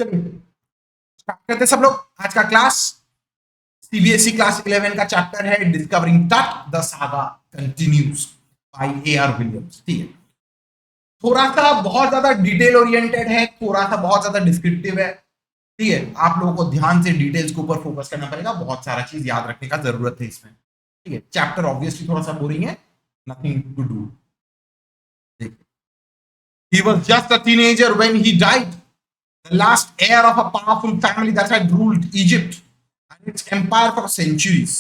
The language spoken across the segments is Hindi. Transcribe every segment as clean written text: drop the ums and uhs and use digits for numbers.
चलिए स्टार्ट करते सब लोग आज का क्लास। सीबीएसई क्लास 11 का चैप्टर है discovering Tut the saga continues by A R Williams. ठीक है, थोड़ा सा बहुत ज्यादा डिटेल ओरिएंटेड है, थोड़ा सा बहुत ज्यादा डिस्क्रिप्टिव है। ठीक है, आप लोगों को ध्यान से डिटेल्स के ऊपर फोकस करना पड़ेगा, बहुत सारा चीज याद रखने का जरूरत है इसमें। ठीक है, चैप्टर ऑब्वियसली थोड़ा सा बोरिंग है, nothing to do. He was just a teenager when he died, the last heir of a powerful family that had ruled Egypt and its empire for centuries.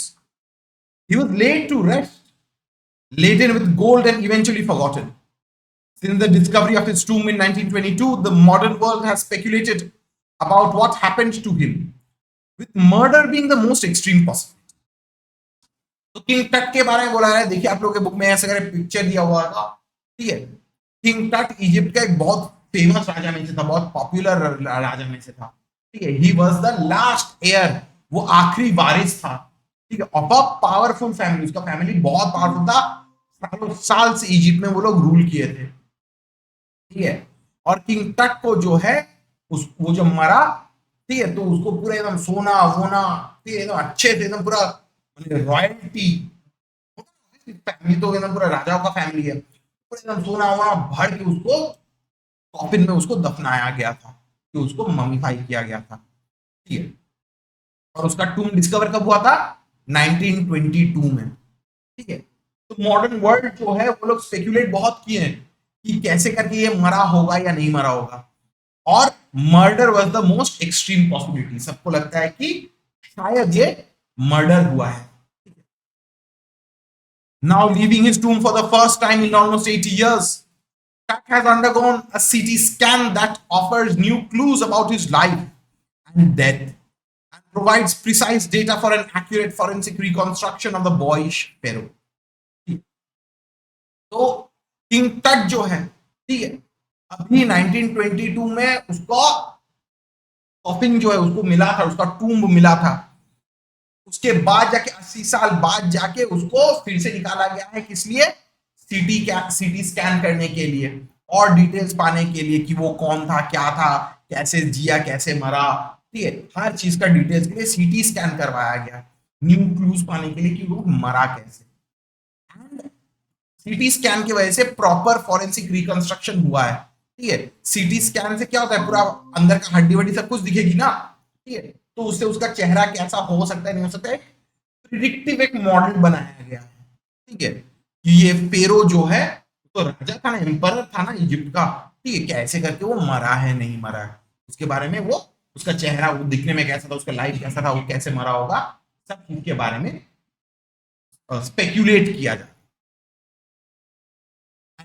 He was laid to rest, laden with gold and eventually forgotten. Since the discovery of his tomb in 1922, the modern world has speculated about what happened to him, with murder being the most extreme possible. तो किंग टट के बारे में बोला है, देखिए आप लोगों के बुक में ऐसा करे पिक्चर दिया हुआ था। ठीक है, किंग टट इजिप्ट का एक बहुत फेमस राजा में से था, बहुत पॉपुलर राजा में से था। ठीक है, he was the last heir, वो आखिरी वारिस था। ठीक है, ऑफ अ पावरफुल फैमिली, उसका फैमिली बहुत पावरफुल था, सालों साल से इजिप्ट में वो लोग रूल किए थे। ठीक है, और किंग टट को जो है वो जो मरा, ठीक है, तो उसको पूरा एकदम सोना वोना, ठीक है, एकदम अच्छे से एकदम पूरा रॉयल्टी, फैमिली तो एकदम पूरा राजाओं का फैमिली है, पूरा एकदम सोना वोना भर के उसको कॉफिन में उसको दफनाया गया था, कि उसको ममीफाई किया गया था। ठीक है, और उसका टूम डिस्कवर कब हुआ था? 1922 में। ठीक है, तो मॉडर्न वर्ल्ड जो है वो लोग स्पेकुलेट बहुत किए हैं कि कैसे करके ये मरा होगा या नहीं मरा होगा, और murder was the most extreme possibility. सबको लगता है कि शायद ये मर्डर हुआ है। Now leaving his tomb for the first time in almost 80 years, Tuck has undergone a CT scan that offers new clues about his life and death and provides precise data for an accurate forensic reconstruction of the boyish pharaoh. तो किंग टट जो है, ठीक है, अभी 1922 में उसको कॉफिन जो है उसको मिला था, उसका टूम्ब मिला था। उसके बाद जाके 80 साल बाद जाके उसको फिर से निकाला गया है, किस लिए? सीटी स्कैन करने के लिए और डिटेल्स पाने के लिए कि वो कौन था, क्या था, कैसे जिया, कैसे मरा। ठीक है, हर चीज का डिटेल्स के लिए सीटी स्कैन करवाया गया, न्यू क्लूज पाने के लिए कि वो मरा कैसे। एंड सीटी स्कैन की वजह से प्रॉपर फॉरेंसिक रिकंस्ट्रक्शन हुआ है। ठीक है, सीटी स्कैन से क्या होता है, पूरा अंदर का हड्डी वड्डी सब कुछ दिखेगी ना। ठीक है, तो उससे उसका चेहरा कैसा हो सकता है, नहीं हो सकता है, प्रिडिक्टिव एक मॉडल बनाया गया है। ठीक है, कि ये फेरो जो है तो राजा था ना, एम्परर था ना इजिप्ट का। ठीक है, कैसे करके वो मरा है नहीं मरा है, उसके बारे में, वो उसका चेहरा वो दिखने में कैसा था, उसका लाइफ कैसा था, वो कैसे मरा होगा, सब चीज के बारे में स्पेक्यूलेट किया जाता है।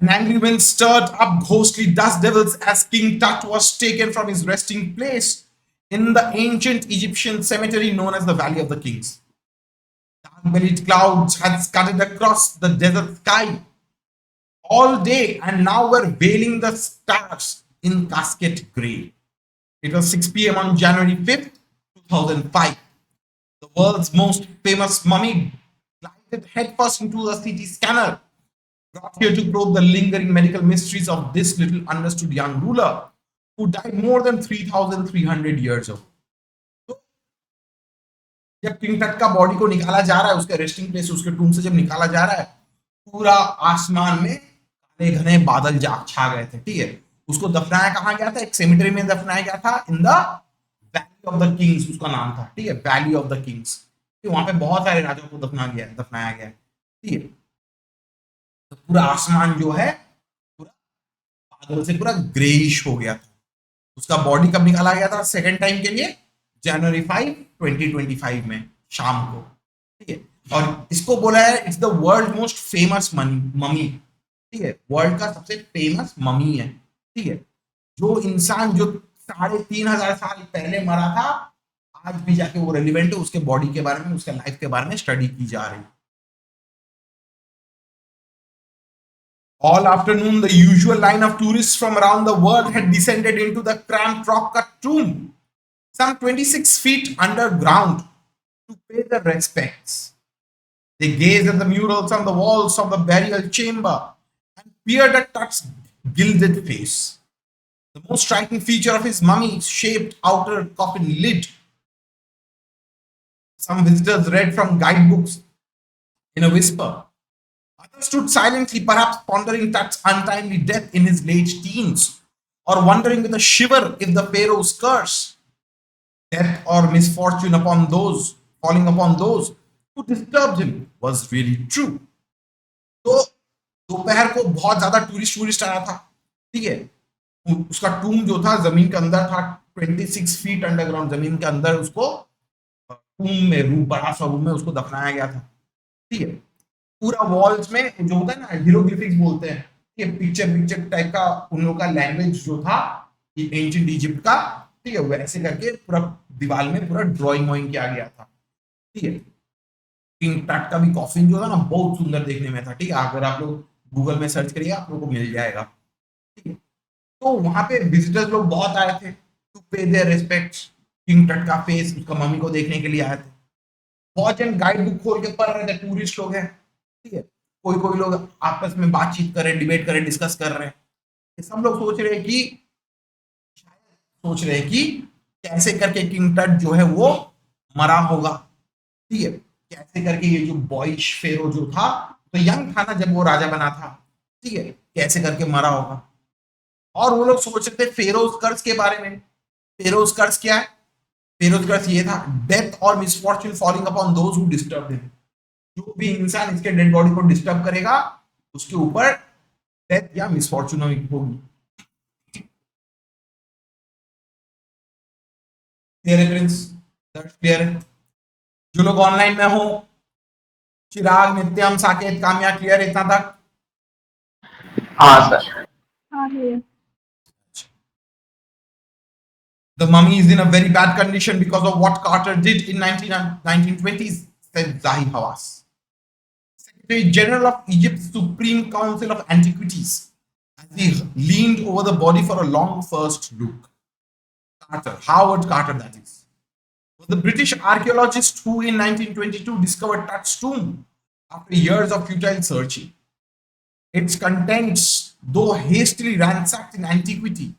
An angry wind stirred up ghostly dust devils as King Tut was taken from his resting place in the ancient Egyptian cemetery known as the Valley of the Kings. Dark-bellied clouds had scudded across the desert sky all day and now were veiling the stars in casket grey. It was 6 p.m. on January 5th, 2005. The world's most famous mummy glided headfirst into the CT scanner, brought here to probe the lingering medical mysteries of this little understood young ruler who died more than 3,300 years ago. तो जब किंग टट का बॉडी को निकाला जा रहा है, उसके रेस्टिंग प्लेस, उसके टूम से जब निकाला जा रहा है, पूरा आसमान में काले घने बादल छा गए थे। ठीक है, उसको दफनाया कहाँ गया था? एक सेमेटरी में दफनाया गया था, in the valley of the Kings उसका नाम था। ठीक है, वैली ऑफ द किंग्स। वहां पे बहुत सारे राजाओं को दफनाया गया। ठीक है, तो पूरा आसमान जो है पूरा बादल से पूरा ग्रेइश हो गया था। उसका बॉडी कब निकाला गया था सेकंड टाइम के लिए? January 5, 2025 में शाम को। ठीक है, और इसको बोला है it's the world most famous mummy. ठीक है, वर्ल्ड का सबसे फेमस ममी है। ठीक है, जो इंसान जो 3,500 साल पहले मरा था, आज भी जाके वो रेलिवेंट है, उसके बॉडी के बारे में, उसके लाइफ के बारे में स्टडी की जा रही है। All afternoon, the usual line of tourists from around the world had descended into the cramped rock-cut tomb, some 26 feet underground, to pay their respects. They gazed at the murals on the walls of the burial chamber and peered at Tut's gilded face. The most striking feature of his mummy's shaped outer coffin lid. Some visitors read from guidebooks in a whisper. Others stood silently, perhaps pondering Tut's untimely death in his late teens, or wondering with a shiver if the Pharaoh's curse, death or misfortune upon those falling upon those who disturbed him, was really true. तो दोपहर को बहुत ज्यादा टूरिस्ट आया था, ठीक है। उसका टूम जो था जमीन के अंदर था, 26 फीट अंडरग्राउंड जमीन के अंदर उसको टूम में रूम, बड़ा सा रूम में उसको दफनाया गया था, ठीक है। पूरा वॉल्स में जो होता है ना, हीरोग्लिफिक्स बोलते हैं, ये पिक्चर टाइप का उन लोगों का लैंग्वेज जो था एंशिएंट इजिप्ट का, ठीक है, वैसे करके पूरा दीवार में पूरा ड्राइंग वाइंग किया गया था, ठीक है। किंग टट का भी कॉफिन जो था ना बहुत सुंदर देखने में था, ठीक है। अगर आप लोग गूगल में सर्च करिए आप लोगों को मिल जाएगा, ठीक है। तो वहां पे विजिटर्स लोग बहुत आए थे टू पे देयर रिस्पेक्ट्स। किंग टट का फेस, उसका मम्मी को देखने के लिए आए थे। बहुत जन गाइड बुक खोल के पढ़ रहे थे, टूरिस्ट लोग हैं, ठीक है। कोई कोई लोग आपस में बातचीत कर रहे, डिबेट कर रहे, डिस्कस कर रहे हैं। सब लोग सोच रहे हैं कि कैसे करके किंग टट जो है वो मरा होगा, ठीक है। कैसे करके ये जो बॉयश फेरो जो था, तो यंग था ना जब वो राजा बना था, ठीक है, कैसे करके मरा होगा। और वो लोग सोच रहे थे फेरोज कर्ज के बारे में। फेरोज कर्ज क्या है? फेरोज कर्ज ये था, डेथ और misfortune falling upon those who disturb him. जो भी इंसान इसके डेड बॉडी को डिस्टर्ब करेगा उसके ऊपर डेथ या मिसफॉर्च्यून होगी। क्लियर है प्रिंस? क्लियर है? जो लोग ऑनलाइन में हो, चिराग, नित्यम, साकेत, काम्या, क्लियर इतना तक? हाँ sir. The mummy is in a very bad condition because of what Carter did in 1920s, said Zahi Hawass, Secretary General of Egypt's Supreme Council of Antiquities, as he leaned over the body for a long first look. Carter, Howard Carter, that is, was the British archaeologist who in 1922 discovered Tut's tomb after years of futile searching. Its contents, though hastily ransacked in antiquity,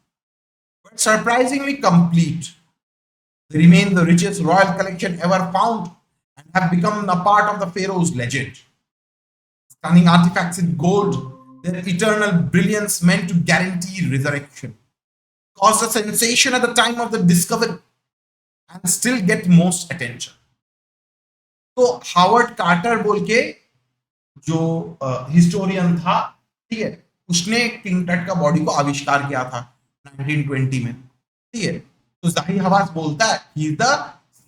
were surprisingly complete. They remain the richest royal collection ever found and have become a part of the pharaoh's legend. Stunning artifacts in gold, their eternal brilliance meant to guarantee resurrection, caused a sensation at the time of the discovery and still get most attention. तो हावर्ड कार्टर बोल के जो हिस्टोरियन था, ठीक है, उसने किंग टट का बॉडी को आविष्कार किया था 1920 में, ठीक है। तो जाहिर हवास बोलता है he is the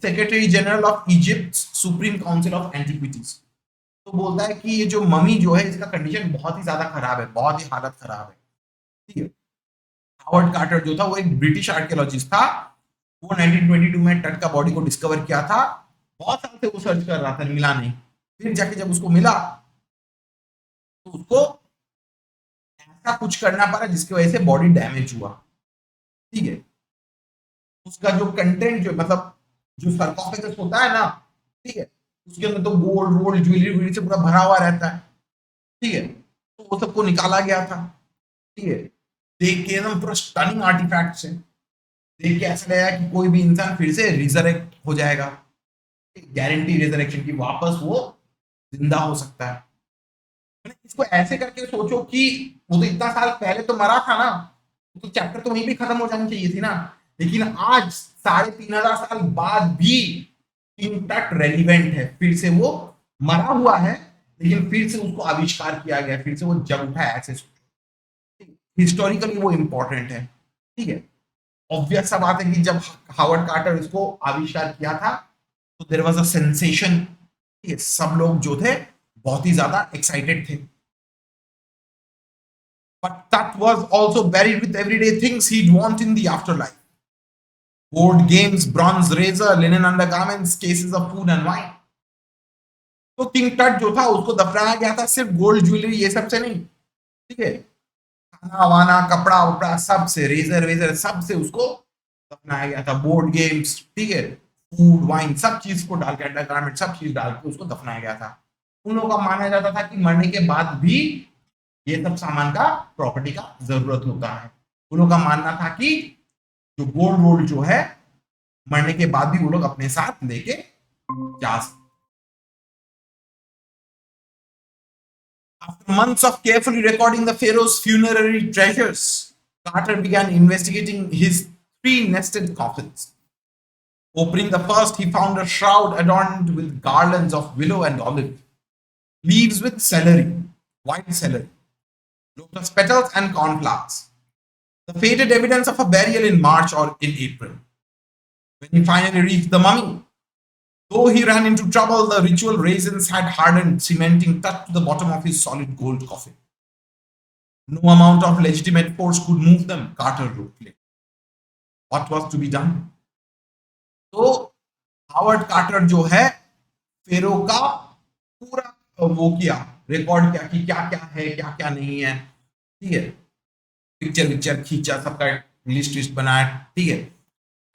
secretary general of Egypt supreme council of antiquities. तो बोलता है कि ये जो ममी जो है इसका कंडीशन बहुत ही ज्यादा खराब है, बहुत ही हालत खराब है, ठीक है। हावर्ड कार्टर जो था वो एक ब्रिटिश आर्कियोलॉजिस्ट था, वो 1922 में टट का बॉडी को डिस्कवर किया था। बहुत साल से वो सर्च कर रहा था, मिला नहीं। फिर जाके जब उसको मिला तो उसको ऐसा कुछ करना पड़ा जिसकी वजह से बॉडी डैमेज हुआ, ठीक है। उसका जो कंटेंट जो मतलब जो सरकॉफेगस होता है ना, ठीक है, उसके अंदर तो गोल्ड वोल्ड ज्वेलरी से पूरा भरा हुआ रहता है, ठीक है। तो वो सबको निकाला गया था, ठीक है। देख के एकदम पूरा स्टनिंग आर्टिफैक्ट्स है, देख के ऐसा लगा कि कोई भी इंसान फिर से रिजरेक्ट हो जाएगा, गारंटी रिजरेक्शन की, वापस वो जिंदा हो सकता है। इसको ऐसे करके सोचो कि वो तो इतना साल पहले तो मरा था ना, तो चैप्टर तो वहीं भी खत्म हो जानी चाहिए थी ना। लेकिन आज 3500 साल बाद भी किंग टट रेलिवेंट है, फिर से वो मरा हुआ है लेकिन फिर से उसको आविष्कार किया गया, फिर से वो जग उठा है। ऐसे हिस्टोरिकली वो इंपॉर्टेंट है, ठीक है। ऑब्वियस सा बात है कि जब हावर्ड कार्टर इसको आविष्कार किया था तो देयर वाज अ सेंसेशन, ठीक है। सब लोग जो थे बहुत ही ज्यादा एक्साइटेड थे। But Tut was also buried with everyday things he'd want in the afterlife. Board games, bronze razor, linen undergarments, cases of food and wine. तो किंग टट जो था उसको दफनाया गया था सिर्फ गोल्ड ज्वेलरी ये सब से नहीं, ठीक है। खाना वाना, कपड़ा वपड़ा सब से, रेजर वेजर सब से उसको दफनाया गया था। बोर्ड गेम्स, ठीक है, फूड वाइन सब चीज को डाल के, अंडरगारमेंट सब चीज डाल के उसको दफनाया गया था। उन लोगों का माना जाता था कि मरने के बाद भी ये सब सामान का, प्रॉपर्टी का जरूरत होता है। उन लोगों का मानना था कि जो गोल्ड जो है मरने के बाद भी वो लोग अपने साथ लेके जा सकते। After months of carefully recording the pharaoh's funerary treasures, Carter began investigating his three nested coffins. Opening the first, he found a shroud adorned with garlands of willow and olive, leaves with celery, white celery, lotus petals, and cornflowers. The faded evidence of a burial in March or in April. When he finally reached the mummy, though he ran into trouble, the ritual raisins had hardened, cementing touch to the bottom of his solid gold coffin. No amount of legitimate force could move them, Carter wrote later. What was to be done? तो हावर्ड कार्टर जो है फेरो का पूरा वो किया, रिकॉर्ड किया कि क्या क्या है क्या क्या नहीं है, ठीक है, पिक्चर खींचा, सबका लिस्ट लिस्ट बनाया, ठीक है,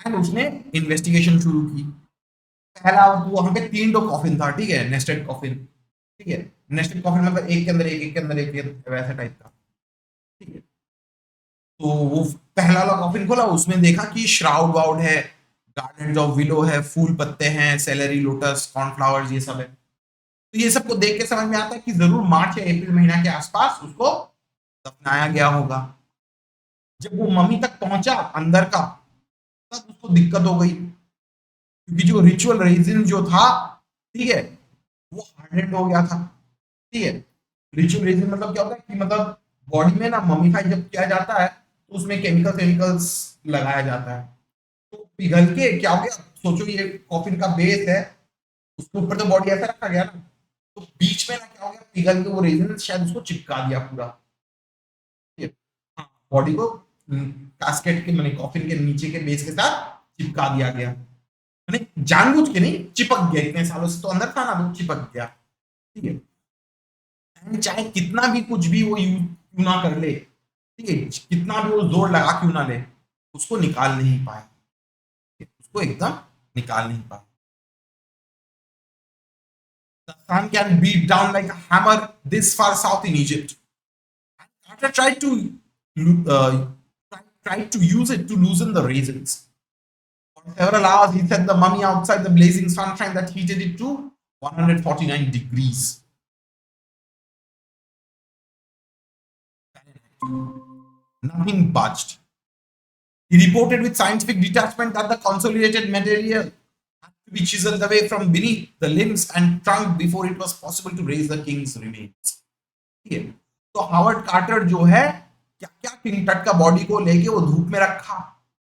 एंड उसने इन्वेस्टिगेशन शुरू की। पहला वो वहां पे 3 कॉफिन था, ठीक है, नेस्टेड कॉफिन, ठीक है, नेस्टेड कॉफिन मतलब एक के अंदर एक के अंदर एक वैसा टाइप का, ठीक है। तो वो पहला वाला कॉफिन खोला, उसमें देखा कि श्राउड वाउड है, गार्डन ऑफ विलो है, फूल पत्ते हैं, सेलरी, लोटस, कॉर्नफ्लावर्स, ये सब है। तो ये सबको देख के समझ में आता है कि जरूर मार्च या अप्रैल महीना के आसपास उसको दफनाया गया होगा। जब वो मम्मी तक पहुंचा अंदर का, तब उसको दिक्कत हो गई, क्योंकि जो रिचुअल रेजिन जो था, ठीक है, वो हार्डेंड हो गया था, ठीक है। रिचुअल रेजिन मतलब क्या होता है कि मतलब बॉडी में ना मम्मीफाई जब किया जाता है तो उसमें केमिकल्स लगाया जाता है, तो पिघल के क्या हो गया, सोचो ये कॉफिन का बेस है, उसके ऊपर तो बॉडी ऐसा रखा गया ना, तो बीच में ना क्या हो गया, पिघल के वो रेजिन शायद उसको चिपका दिया पूरा, ठीक है, हाँ, बॉडी को कास्केट के माने कॉफिन के नीचे के बेस के साथ चिपका दिया गया, माने जानबूझ के नहीं, चिपक गया, इतने सालों से तो अंदर था ना, तो चिपक गया, ठीक है। चाहे कितना भी कुछ भी वो क्यों ना कर ले, ठीक है, कितना भी वो जोर लगा क्यों ना ले, उसको निकाल नहीं पाए, उसको एकदम निकाल नहीं पाए। The sun can beat down like a hammer this far south in Egypt. Carter uh, tried to use it to loosen the raisins. For several hours, he set the mummy outside the blazing sunshine that heated it to 149 degrees. Nothing budged. He reported with scientific detachment that the consolidated material had to be chiseled away from beneath the limbs and trunk before it was possible to raise the king's remains. ठीक है, तो हावर्ड कार्टर जो है क्या क्या किंग टट का बॉडी को लेके वो धूप में रखा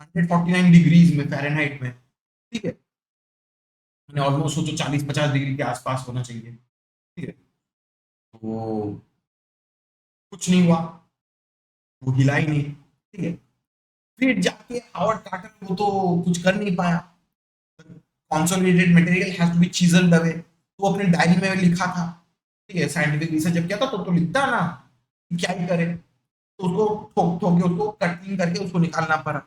149 डिग्रीज में फ़ारेनहाइट में, ठीक है, मैंने ऑलमोस्ट सोचो 40-50 डिग्री के आसपास होना चाहिए, ठीक है। तो कुछ नहीं हुआ, वो हिला ही नहीं, ठीक है। फिर जाके हावर्ड कार्टर वो तो कुछ कर नहीं पाया, consolidated material has to be chiselled away, तो अपने डायरी में लिखा था, ठीक है, साइंटिफिक रिसर्च जब किया था तो लिखता ना, क्या ही करे, तो उसको ठोक ठोक के उसको कटिंग करके उसको निकालना पड़ा।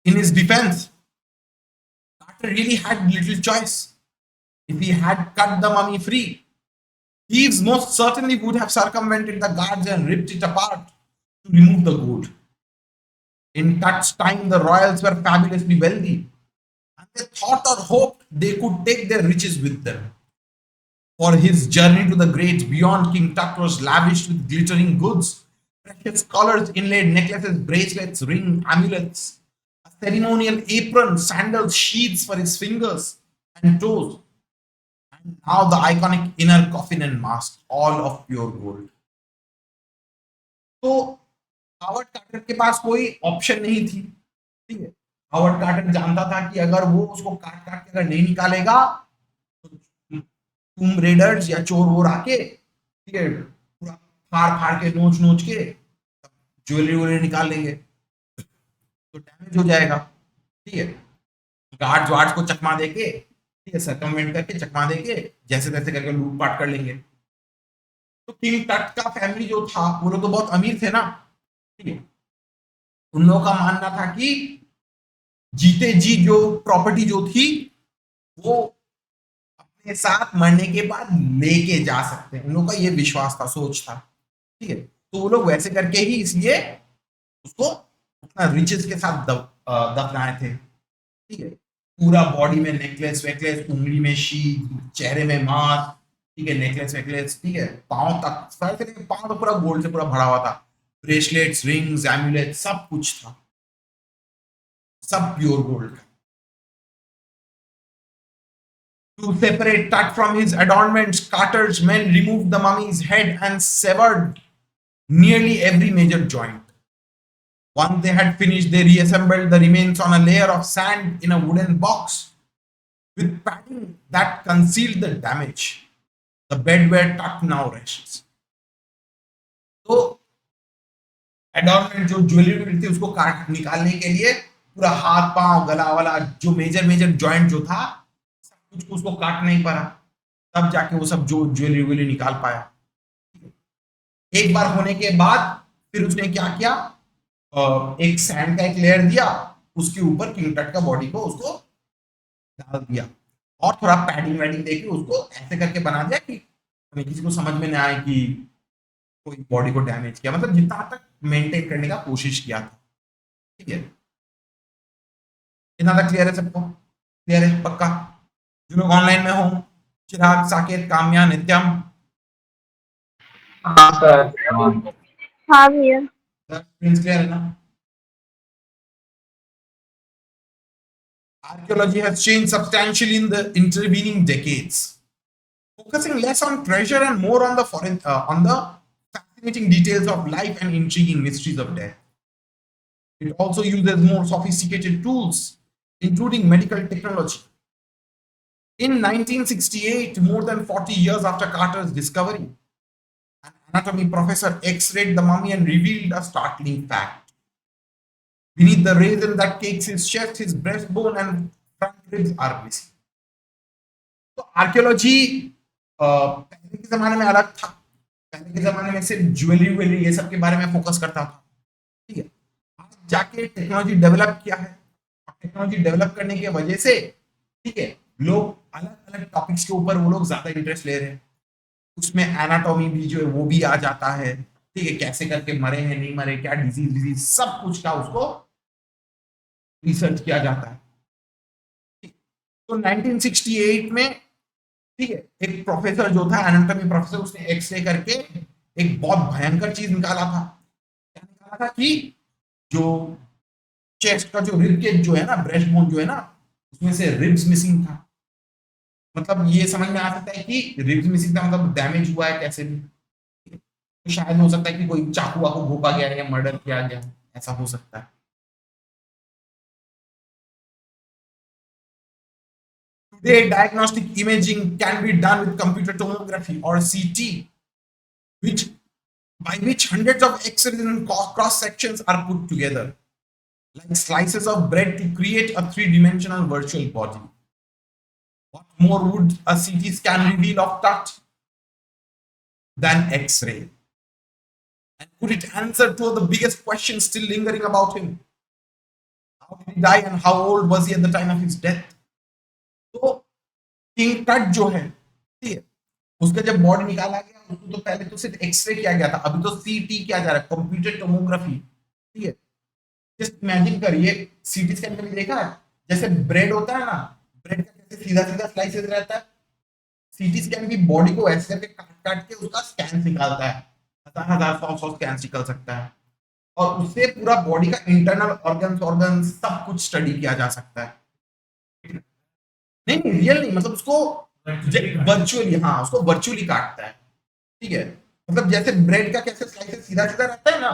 In his defense, Carter really had little choice. If he had cut the mummy free, thieves most certainly would have circumvented the guards and ripped it apart to remove the gold. In Tut's time, the royals were fabulously wealthy, and they thought or hoped they could take their riches with them. For his journey to the great beyond, King Tut was lavished with glittering goods, precious collars, inlaid necklaces, bracelets, rings, amulets, a ceremonial apron, sandals, sheaths for his fingers and toes, and now the iconic inner coffin and mask, all of pure gold. तो हावर्ड कार्टर के पास कोई ऑप्शन नहीं थी, ठीक है। हावर्ड कार्टर जानता था कि अगर वो उसको काट काट के अगर नहीं निकालेगा तो टूम रेडर्स या चोर वोर आके, ठीक है, पूरा फाड़ फाड़ के नोच नोच के ज्वेलरी वोलरी निकाल लेंगे, तो डैमेज हो जाएगा, ठीक है। गार्ड्स वार्ड्स को चकमा देके, ठीक है, सर्कमवेंट करके चकमा देके जैसे तैसे करके लूटपाट कर लेंगे। तो किंग टट का फैमिली जो था वो लोग तो बहुत अमीर थे ना, ठीक है, उन लोगों का मानना था कि जीते जी जो प्रॉपर्टी जो थी वो अपने साथ मरने के बाद लेके जा सकते हैं, उन लोगों का ये विश्वास था, सोच था, ठीक है, तो वो लोग वैसे करके ही इसलिए उसको अपना रिचेस के साथ दफनाए थे। ठीक है, पूरा बॉडी में नेकलेस वेकलेस, उंगली में शील, चेहरे में मास्क, ठीक है, नेकलेस वेकलेस, ठीक है, पाँव तक, सर से लेकर पाँव तक पूरा गोल्ड से पूरा भरा हुआ था। ब्रेसलेट्स, रिंग्स, एम्यूलेट, सब कुछ था, सब प्योर गोल्ड का। To separate Tut from his adornments, Carter's men removed the mummy's head and severed nearly every major joint. Once they had finished, they reassembled the remains on a layer of sand in a wooden box with padding that concealed the damage. The bed where Tut now rests. तो एडॉर्नमेंट जो ज्वेलरी थी उसको काट निकालने के लिए पूरा हाथ पांव गला वाला जो मेजर मेजर जॉइंट जो था सब कुछ उसको काट नहीं पड़ा, तब जाके वो सब जो ज्वेलरी व्वेलरी निकाल पाया। एक बार होने के बाद फिर उसने क्या किया, एक सैंड का एक लेयर दिया, उसके ऊपर किंग टट का बॉडी को उसको डाल दिया और थोड़ा पैडिंग वैडिंग देके उसको ऐसे करके बना दिया कि किसी को समझ में नहीं आए कि कोई बॉडी को डैमेज किया, मतलब जितना तक मेंटेन करने का कोशिश किया था। ठीक है, इतना तक क्लियर है सबको? क्लियर है पक्का? जो लोग ऑनलाइन में हो, चिराग, साकेत, काम्या, नित्यम, हाँ सर। हाँ। हाँ भैया। क्लियर है ना? Archaeology has changed substantially in the intervening decades, focusing less on treasure and more on the on the fascinating details of life and intriguing mysteries of death. It also uses more sophisticated tools, including medical technology. In 1968, more than 40 years after Carter's discovery, an anatomy professor X-rayed the mummy and revealed a startling fact. Beneath the raisin that cakes his chest, his breastbone and front ribs are missing. तो आर्कियोलॉजी पहले के जमाने में अलग था। पहले के जमाने में सिर्फ ज्वेलरी वेलरी ये सब के बारे में फोकस करता था। ठीक है, आज जाके टेक्नोलॉजी डेवलप किया है और टेक्नोलॉजी डेवलप करने की वजह से, ठीक है, लोग अलग अलग टॉपिक्स के ऊपर वो लोग ज्यादा इंटरेस्ट ले रहे हैं। उसमें एनाटॉमी भी जो है वो भी आ जाता है। ठीक है, कैसे करके मरे हैं, नहीं मरे, क्या डिजीज डिजीज सब कुछ का उसको रिसर्च किया जाता है। तो 1968 में, ठीक है, एक प्रोफेसर जो था एनाटॉमी प्रोफेसर, उसने एक्सरे करके एक बहुत भयंकर चीज निकाला था। क्या निकाला था कि जो चेस्ट का जो रिब केज जो है ना, ब्रेस्ट बोन जो है ना, उसमें से रिब्स मिसिंग था। मतलब ये समझ में आ सकता है कि रिब्स मिसिंग था मतलब डैमेज हुआ है कैसे भी। तो शायद हो सकता है कि कोई चाकू वाकू घोपा गया या मर्डर किया गया, ऐसा हो सकता है। Today, diagnostic imaging can be done with computer tomography or CT, which by which hundreds of X-rays and cross sections are put together, like slices of bread, to create a three-dimensional virtual body. What more would a CT scan reveal of Tut than X-ray? And could it answer two of the biggest questions still lingering about him? How did he die and how old was he at the time of his death? तो किंग टट जो है, ठीक है, उसका जब बॉडी निकाला गया उसको तो पहले तो सिर्फ एक्सरे किया गया था, अभी तो सीटी किया जा रहा है, कंप्यूटर टोमोग्राफी। ठीक है, जस्ट इमेजिन करिए, सीटी स्कैन कभी देखा है? जैसे ब्रेड होता है ना, ब्रेड का कैसे सीधा सीधा स्लाइसेस रहता है, सीटी स्कैन भी बॉडी को ऐसे करके काट काट के उसका स्कैन निकालता है। हजार हजार सौ सौ स्कैन निकल सकता है और उससे पूरा बॉडी का इंटरनल ऑर्गन सब कुछ स्टडी किया जा सकता है। नहीं नहीं, रियल नहीं, मतलब उसको वर्चुअली, हाँ, उसको वर्चुअली काटता है। ठीक है, मतलब जैसे ब्रेड का कैसे स्लाइसेस सीधा सीधा रहता है ना,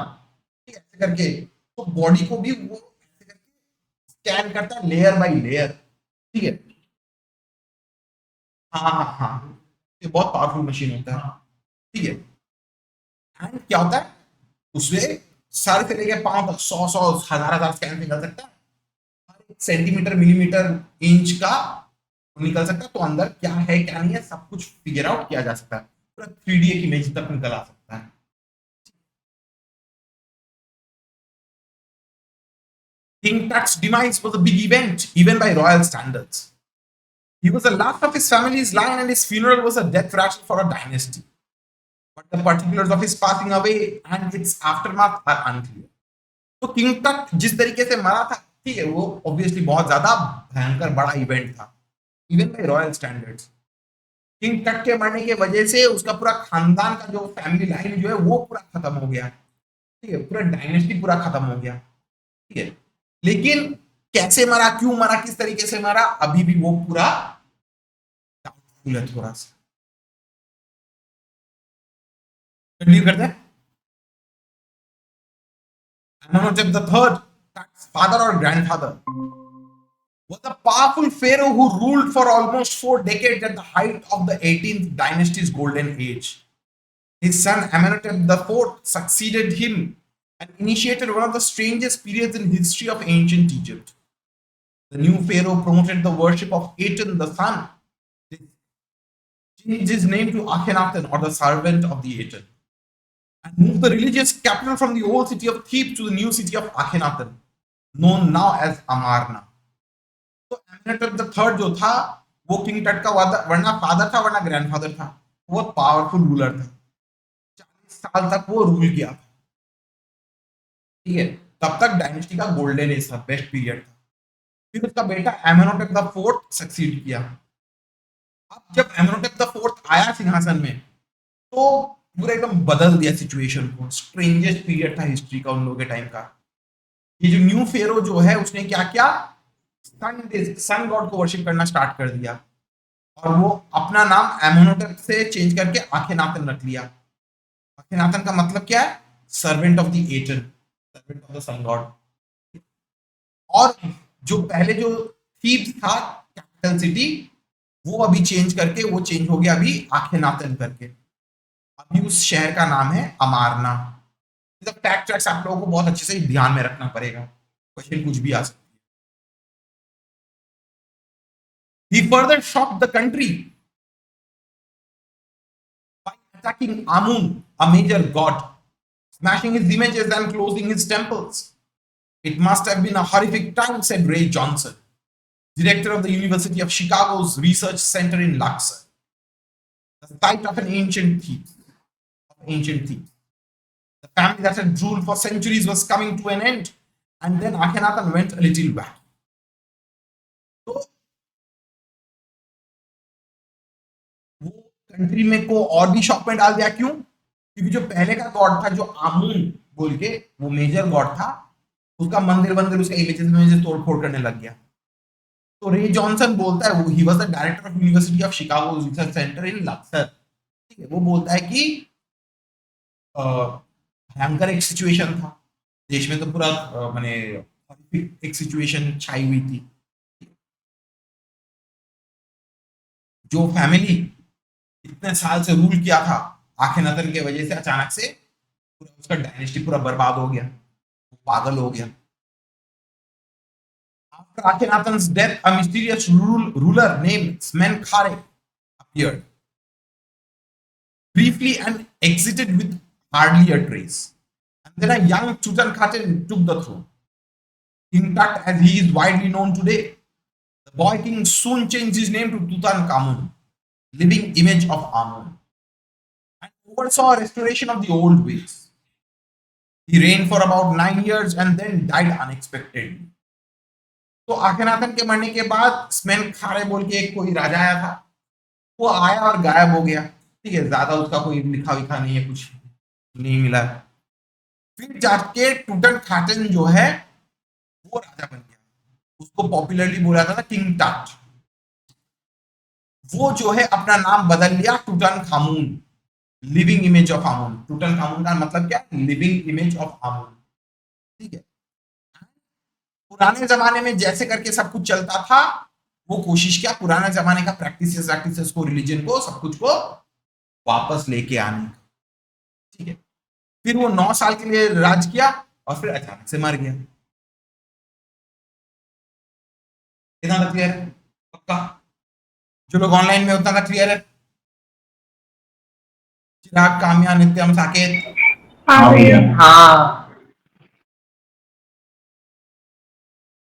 ठीक है, ऐसे करके, तो बॉडी को भी वो ऐसे करके स्कैन करता है लेयर बाय लेयर। ठीक है, हाँ हाँ हाँ, ये बहुत पावरफुल मशीन होता है। ठीक है, एंड क्या होता है उसमें, सर से लेके पांव तक सौ सौ हजार हजार स्कैन निकल सकता है, हर एक सेंटीमीटर मिलीमीटर इंच का निकल सकता है। तो अंदर क्या है क्या नहीं है सब कुछ फिगर आउट किया जा सकता है, पूरा 3D एक इमेज तक निकल आ सकता है। King Tut's demise was a big event, even by royal standards. He was the last of his family's line, and his funeral was a death rattle for a dynasty. but the particulars of his passing away and its aftermath are unclear. तो किंग तट जिस तरीके से मरा था, ठीक है, वो ऑब्वियसली बहुत ज्यादा भयंकर बड़ा इवेंट था, even bye royal standards. King तट के मरने की वजह से उसका पूरा खानदान का जो फैमिली लाइन जो है वो पूरा खत्म हो गया, ठीक है, पूरा डायनेस्टी पूरा खत्म हो गया, ठीक है। लेकिन कैसे मरा, क्यों मरा, किस तरीके से मरा, अभी भी वो पूरा डाउटफुल है थोड़ा सा। कंटिन्यू करते हैं। Amenhotep III, Tut's father or grandfather, was a powerful pharaoh who ruled for almost 4 decades at the height of the 18th dynasty's golden age. His son Amenhotep IV succeeded him and initiated one of the strangest periods in history of ancient Egypt. The new pharaoh promoted the worship of Aten the sun, changed his name to Akhenaten or the servant of the Aten, and moved the religious capital from the old city of Thebes to the new city of Akhenaten, known now as Amarna. तो एमेनेटेप द थर्ड जो था वो किंग टट का वरना फादर था वरना ग्रैंडफादर था, वो पावरफुल रूलर था, 40 साल तक वो रूल किया था, ठीक है, तब तक डायनेस्टी का गोल्डन एज था, बेस्ट पीरियड था। फिर उसका बेटा एमेनोटेप द फोर्थ सक्सीड किया। अब जब एमेनोटेप द फोर्थ आया सिंहासन में तो पूरा एकदम बदल दिया सिचुएशन को, स्ट्रेंजेस्ट पीरियड था हिस्ट्री का उन लोगों के टाइम का। ये जो न्यू फेरो जो है उसने क्या किया, सन गॉड को वर्शिप करना स्टार्ट कर दिया और वो अपना नाम एमेनोटेप से चेंज करके आखेनातन रख लिया। आखेनातन का मतलब क्या है, servant of the Aten, servant of the sun god. और जो पहले जो थीब्स था कैपिटल सिटी, वो अभी चेंज करके वो चेंज हो गया अभी आखेनातन करके, अभी उस शहर का नाम है अमारना। फैक्ट ट्रैक्स आप लोगों को बहुत अच्छे से ध्यान में रखना पड़ेगा, क्वेश्चन कुछ भी आ सकता है। He further shocked the country by attacking Amun, a major god, smashing his images and closing his temples. It must have been a horrific time, said Ray Johnson, director of the University of Chicago's Research Center in Luxor, the site of an ancient Thebes. The family that had ruled for centuries was coming to an end, and then Akhenaten went a little back. So, वो कंट्री में को और भी शॉक में डाल दिया। क्यों? क्योंकि जो पहले का गॉड था, जो आमून बोल के वो मेजर गॉड था, उसका मंदिर उसका इमेजेस तोड़ फोड़ करने लग गया। तो रे जॉनसन बोलता है, वो ही was the director of university of Chicago research center in Luxor, ठीक है, वो बोलता है कि भयंकर एक सिचुएशन था देश में, तो पूरा माने एक सिचुएशन छाई हुई थी। जो फैमिली इतने साल से रूल किया था आखेनातन के वजह से अचानक से पूरा उसका डायनेस्टी पूरा बर्बाद हो गया, वो पागल हो गया। After Akhenaten's death, a mysterious ruler named Smenkhare appeared briefly and exited with hardly a trace. And then a young Tutankhaten took the throne. King Tut, as he is widely known today, the boy king soon changed his name to Tutankhamun, living image of Amun, and oversaw a restoration of the old ways. He reigned for about 9 years and then died unexpectedly. तो आखेनातन के मरने के बाद स्मेनखारे बोल के एक कोई राजा आया था, वो आया और गायब हो गया, ठीक है, ज्यादा उसका कोई लिखा विखा नहीं है, कुछ नहीं मिला। फिर जाके टूटनखाटन जो है वो राजा बन गया, उसको पॉपुलरली बोला था किंग टट। वो जो है अपना नाम बदल लिया टूटनखामुन, लिविंग इमेज ऑफ आमुन। टूटनखामुन का मतलब क्या है, लिविंग इमेज ऑफ आमुन, ठीक है। पुराने जमाने में जैसे करके सब कुछ चलता था, वो कोशिश किया पुराने जमाने का प्रैक्टिसेस को, रिलीजन को, सब कुछ को वापस लेके आने का, ठीक है। फिर वो 9 साल के लिए राज किया और फिर अचानक से मर गया। इतना तक क्लियर है? पक्का? जो लोग ऑनलाइन में, उतना तक क्लियर है? चिराग, काम्या, नित्यम, साकेत? हाँ।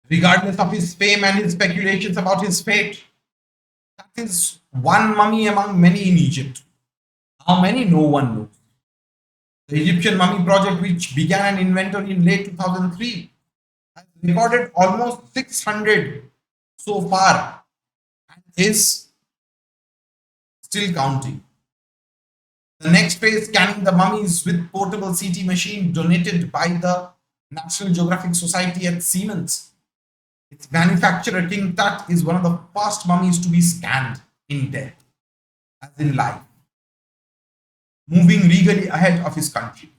Regardless of his fame and his speculations about his fate, that is one mummy among many in Egypt. How many? No one knows. The Egyptian mummy project, which began an inventory in late 2003, has recorded almost 600 so far and is still counting. The next phase, scanning the mummies with portable CT machine donated by the National Geographic Society at Siemens. Its manufacturer, King Tut, is one of the first mummies to be scanned in death, as in life, moving regally ahead of his country.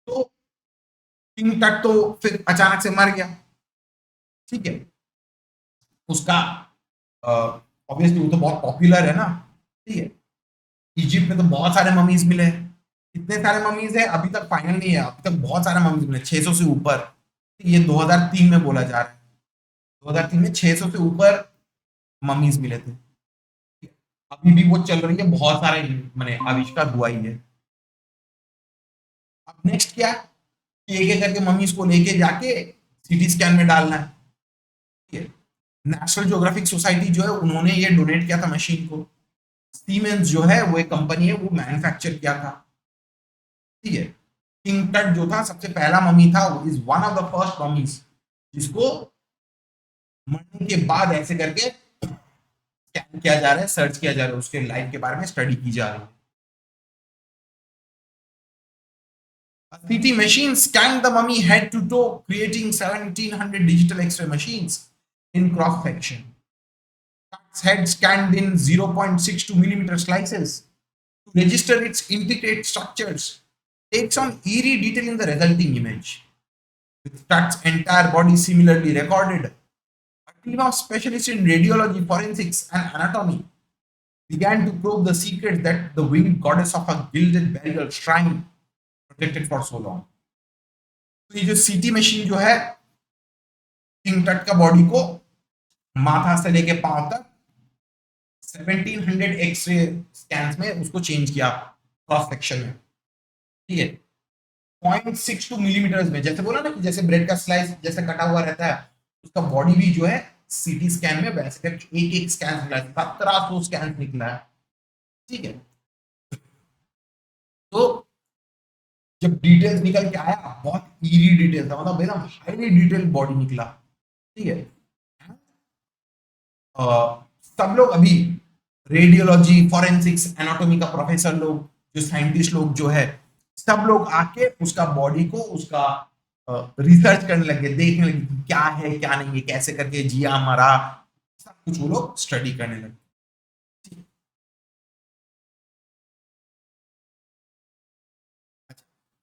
तो किंग टट तो फिर अचानक से मर गया, ठीक है। उसका ऑब्वियसली वो तो बहुत पॉपुलर है ना, ठीक है। इजिप्ट में तो बहुत सारे ममीज मिले हैं, इतने सारे ममीज है, अभी तक फाइनल नहीं है, अभी तक बहुत सारे ममीज मिले, 600 से ऊपर। ये 2003 में बोला जा रहा है, 2003 में 600 से ऊपर ममीज मिले थे। अभी भी वो चल रही है, बहुत सारे मैंने आविष्कार हुआ ही है। अब नेक्स्ट क्या कि एक एक करके ममीज को लेके जाके सीटी स्कैन में डालना है, ठीक है। नेशनल ज्योग्राफिक सोसाइटी जो है उन्होंने ये डोनेट किया था मशीन को। सीमेंस जो है वो एक कंपनी है, वो मैन्युफैक्चर किया था, ठीक है। किंग टट जो था सबसे पहला ममी था, is one of the first mummies जिसको मरने के बाद ऐसे करके स्कैन किया जा रहा है, सर्च किया जा रहा है, उसके लाइफ के बारे में स्टडी की जा रही है। A CT machine scanned the mummy head to toe, creating 1700 digital X-ray machines in cross section. Tut's head scanned in 0.62 millimeter slices to register its intricate structures, takes on eerie detail in the resulting image. With Tut's entire body similarly recorded, a team of specialists in radiology, forensics, and anatomy began to probe the secrets that the winged goddess of a gilded burial shrine protected for so long. तो ये जो सीटी मशीन जो है किंग टट का बॉडी को माथा से लेके पांव तक 1700 एक्सरे स्कैन्स में उसको चेंज किया क्रॉस सेक्शन में, ठीक है। 0.62 मिलीमीटर में, जैसे बोला ना कि जैसे ब्रेड का स्लाइस जैसे कटा हुआ रहता है, उसका बॉडी भी जो है सीटी स्कैन में वैसे एक एक स्कैन निकला है, 1700 स्कैन निकला है, ठीक है। तो जब डिटेल्स निकल के आया, बहुत ईरी डिटेल था, मतलब एकदम हाईली डिटेल बॉडी निकला, ठीक है। सब लोग अभी रेडियोलॉजी, फॉरेंसिक्स, एनाटॉमी का प्रोफेसर लोग, जो साइंटिस्ट लोग जो है, सब लोग आके उसका बॉडी को उसका रिसर्च करने लगे, देखने लगे कि क्या है क्या नहीं है, कैसे करके जिया मरा, सब कुछ वो लोग स्टडी करने लगे।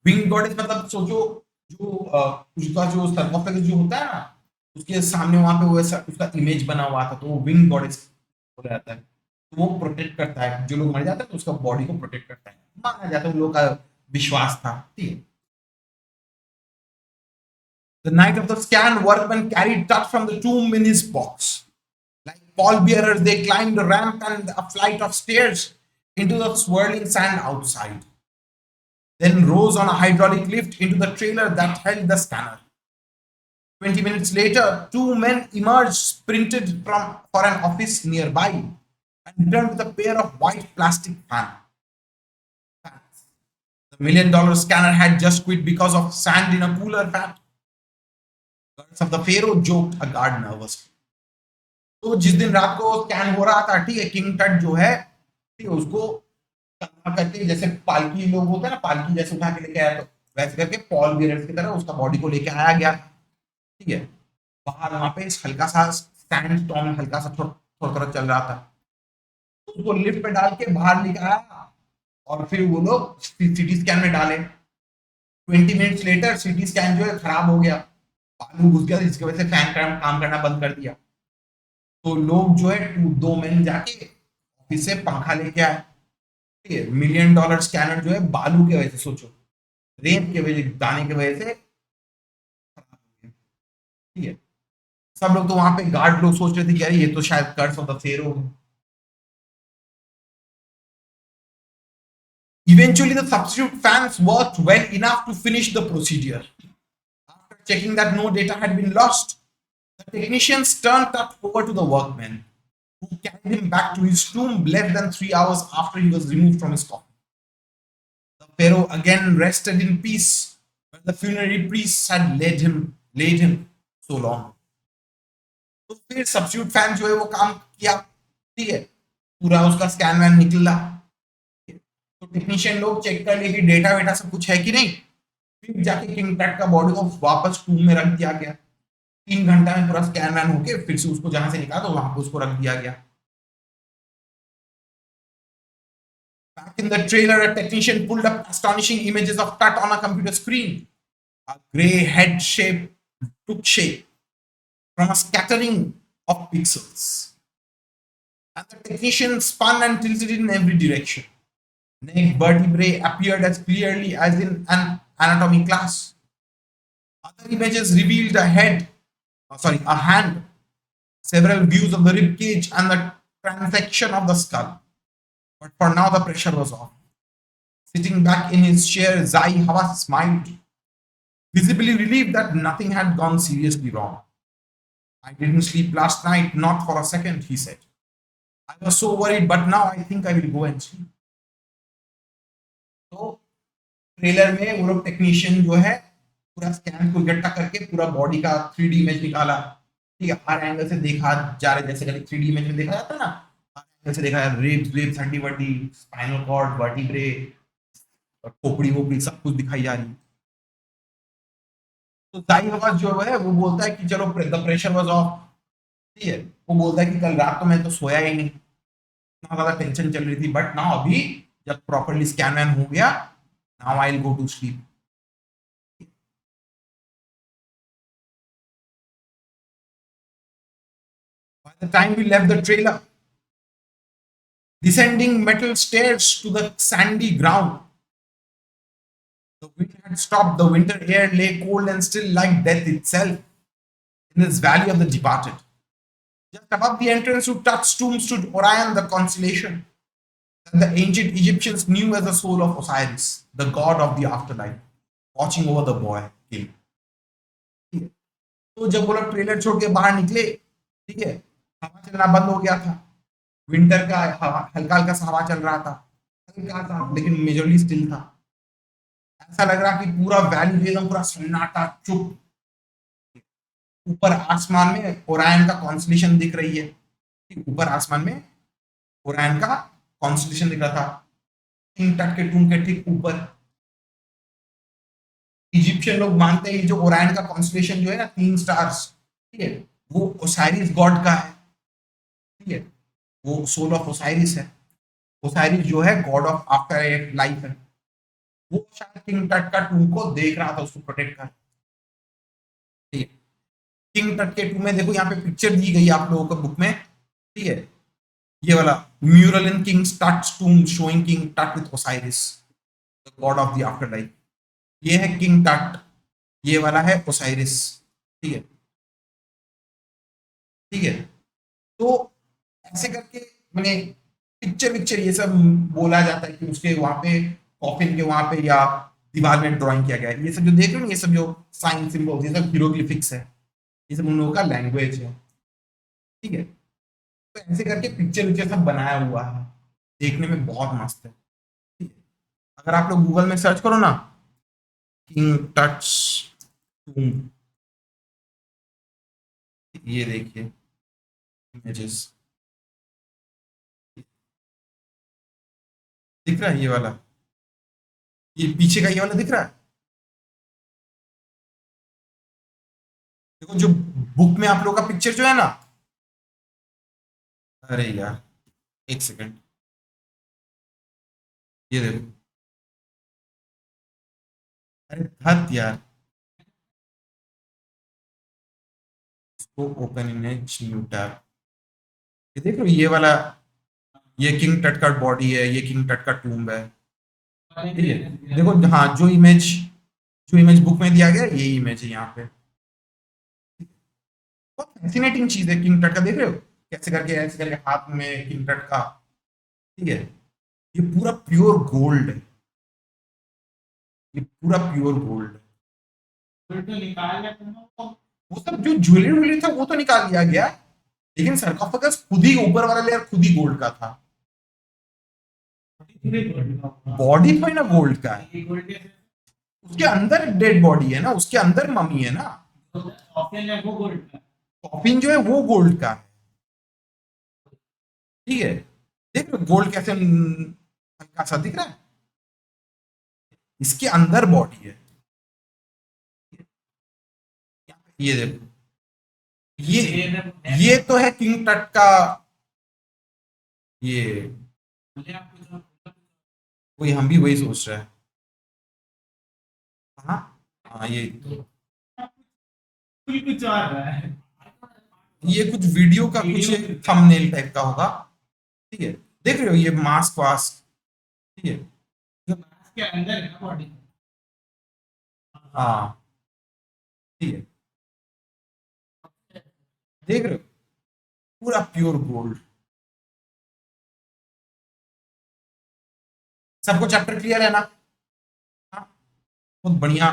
विंग गॉडेस मतलब सोचो, जो उसका जो सर्कोफेगस जो होता है ना, उसके सामने वहां पे वो उसका इमेज बना हुआ था, तो वो विंग गॉडेस बोला जाता है। तो वो प्रोटेक्ट करता है, जो लोग मर जाते हैं तो उसका बॉडी को प्रोटेक्ट करता है, माना जाता है, उन लोगों का विश्वास था, ठीक है। The night of the scan, workmen carried Tut from the tomb in his box. Like pallbearers, they climbed a ramp and a flight of stairs into the swirling sand outside, then rose on a hydraulic lift into the trailer that held the scanner. 20 minutes later, two men emerged, sprinted for an office nearby, and returned with a pair of white plastic fans. The $1 million scanner had just quit because of sand in a cooler fan. Guards of the Pharaoh joked a guard nervously. तो जिस दिन रात को स्कैन हो रहा था, ठीक है, किंग टट जो है, ठीक है, उसको करके जैसे पालकी लोग होते हैं ना, पालकी जैसे उठा के लेके आया, तो वैसे करके पॉल बियर्स की तरह उसका बॉडी को लेके आया गया, ठीक है। बाहर वहां पे हल्का सा सैंड स्टॉर्म हल्का सा थोड़ा थोड़ा चल रहा था, तो उसको लिफ्ट पे डाल के बाहर लेके आया और फिर वो लोग सिटी स्कैन में डाले। 20 मिनट्स लेटर सिटी स्कैन जो है खराब हो गया, बालू घुस गया, जिसकी वजह से फैन काम करना बंद कर दिया। तो लोग जो है 2 महीने जाके ऑफिस से पंखा लेके आए, ठीक है। $1 मिलियन स्कैनर जो है बालू की वजह से, सोचो, रेत की वजह, दाने की वजह से खराब हो गया, ठीक है। सब लोग तो वहां पे गार्ड लोग सोच रहे थे कि अरे ये तो शायद कर्स ऑफ द फेरो है। Eventually, the substitute fans worked well enough to finish the procedure. After checking that no data had been lost, the technicians turned Tut over to the workmen, who carried him back to his tomb less than 3 hours after he was removed from his coffin. The Pharaoh again rested in peace, but the funerary priests had laid him so long. तो फिर सब्स्टिट्यूट फैन जो है वो काम किया, ठीक है, पूरा उसका स्कैन वैन निकला, तो टेक्नीशियन लोग चेक कर लिए कि डेटा वेटा सब कुछ है कि नहीं, फिर जाके किंग टट का बॉडी को वापस टूम में रख दिया गया। 3 घंटा में पूरा स्कैन वैन होके फिर से उसको जहां से निकाला तो वहां पे उसको रख दिया गया। Back in the trailer, a technician pulled up astonishing images of Tut on a computer screen. A grey head shape took shape from a scattering of pixels. And the technician spun and tilted in every direction. Neck vertebrae appeared as clearly as in an anatomy class. Other images revealed a hand, several views of the rib cage, and the transection of the skull. But for now, the pressure was off. Sitting back in his chair, Zai Hawa smiled, visibly relieved that nothing had gone seriously wrong. I didn't sleep last night, not for a second, he said. I was so worried, but now I think I will go and sleep. तो ट्रेलर में वो लोग टेक्नीशियन जो है पूरा स्कैन को इकट्ठा करके पूरा बॉडी का 3D इमेज निकाला, ठीक है, हर एंगल से देखा जा रहा है, जैसे कभी 3D इमेज में देखा जाता है ना, हर एंगल से देखा, रिब्स हड्डी वड्डी, स्पाइनल कॉर्ड, वर्टिब्रे, खोपड़ी वोपड़ी सब कुछ दिखाई जा रही है। तो जाई आवाज जो है वो बोलता है कि चलो द प्रेशर वाज ऑफ, ठीक है, वो बोलता है कि कल रात तो मैं तो सोया ही नहीं, इतना ज्यादा टेंशन चल रही थी, बट नाउ अभी जब प्रॉपर्ली स्कैन वैन हो गया, now I will go to sleep. By the time we left the trailer, descending metal stairs to the sandy ground, the wind had stopped, the winter air lay cold and still like death itself in this valley of the departed. Just above the entrance to Tut's tomb stood Orion, the constellation that the ancient Egyptians knew as the soul of Osiris, the god of the afterlife, watching over the boy king. तो जब वो लोग ट्रेलर छोड़ के बाहर निकले, ठीक है, हवा चलना बंद हो गया था, विंटर का हल्का हल्का सा हवा चल रहा था, हल्का सा लेकिन मेजरली स्टिल था। ऐसा लग रहा कि पूरा वैली एकदम पूरा सन्नाटा चुप, ऊपर आसमान में ओरायन का कॉन्स्टेलेशन दिख रही है, ऊपर आसमान में ओरायन का कॉन्स्टेलेशन दिख रहा था, किंग टट के टूम के ठीक ऊपर। इजिप्शियन लोग मानते हैं जो ओरायन का कॉन्स्टेलेशन जो है ना, 3 स्टार्स, ठीक है, वो ओसाइरिस गॉड का है, ठीक है, वो सोल ऑफ ओसाइरिस है। ओसाइरिस जो है गॉड ऑफ आफ्टर लाइफ है, वो शायद किंग टट का टूम को देख रहा था, उसको प्रोटेक्ट कर, ठीक है। किंग टट के टूम में देखो यहाँ पे पिक्चर दी गई आप लोगों को बुक में, ठीक है, ये वाला म्यूरल इन किंग टट्स टूम शोइंग किंग टट with Osiris the God of the after life. ये है किंग टट, ये वाला है ओसाइरिस, ठीक है, ठीक है। तो ऐसे करके मैंने पिक्चर ये सब बोला जाता है कि उसके वहां पे कॉफिन के वहां पे या दीवार में ड्राइंग किया गया है। ये सब जो देख रहे हो, ये सब जो साइन सिंबल्स, ये सब हीरोग्लिफिक्स है, ये सब उन लोगों का लैंग्वेज है, ठीक है। तो ऐसे करके पिक्चर सब बनाया हुआ है, देखने में बहुत मस्त है, ठीक है। अगर आप लोग गूगल में सर्च करो ना, किंग टट्स टूम, ये देखिए इमेजेस दिख रहा है, ये वाला, ये पीछे का ये वाला दिख रहा है, देखो जो बुक में आप लोग का पिक्चर जो है ना, अरे यार एक सेकंड, ये देखो, अरे हद यार, इसको ओपन इमेज न्यू टैब, ये देख लो, ये वाला, ये किंग टट का बॉडी है, ये किंग टट का टूम्ब है, ठीक है। देखो हाँ, जो इमेज बुक में दिया गया यही इमेज है यहाँ पे। बहुत फैसिनेटिंग चीज है किंग टट का, देख रहे हो कैसे करके, ऐसे करके हाथ में किंग टट का, ठीक है, ये पूरा प्योर गोल्ड है, ये पूरा प्योर गोल्ड है। वो सब जो ज्वेलरी था वो तो निकाल दिया गया, लेकिन सरकोफेगस खुद ही ऊपर वाला लेयर खुद ही गोल्ड का था, बॉडी थोड़ी ना गोल्ड का है, उसके अंदर डेड बॉडी है ना, उसके अंदर मम्मी है ना। कॉफिन जो है वो गोल्ड का है, ठीक है। देख रहे गोल्ड कैसे हल्का सा दिख रहा है, इसके अंदर बॉडी है। ये देखो, ये तो है किंग टट का, ये वही, हम भी वही सोच रहे हैं। हाँ हाँ, ये कुछ वीडियो का कुछ थंबनेल टाइप का होगा, ठीक है। देख रहे हो ये मास्क वास्क, ठीक है। हाँ ठीक है, देख रहे हो पूरा प्योर गोल्ड। सबको चैप्टर क्लियर है ना? हाँ, बहुत बढ़िया।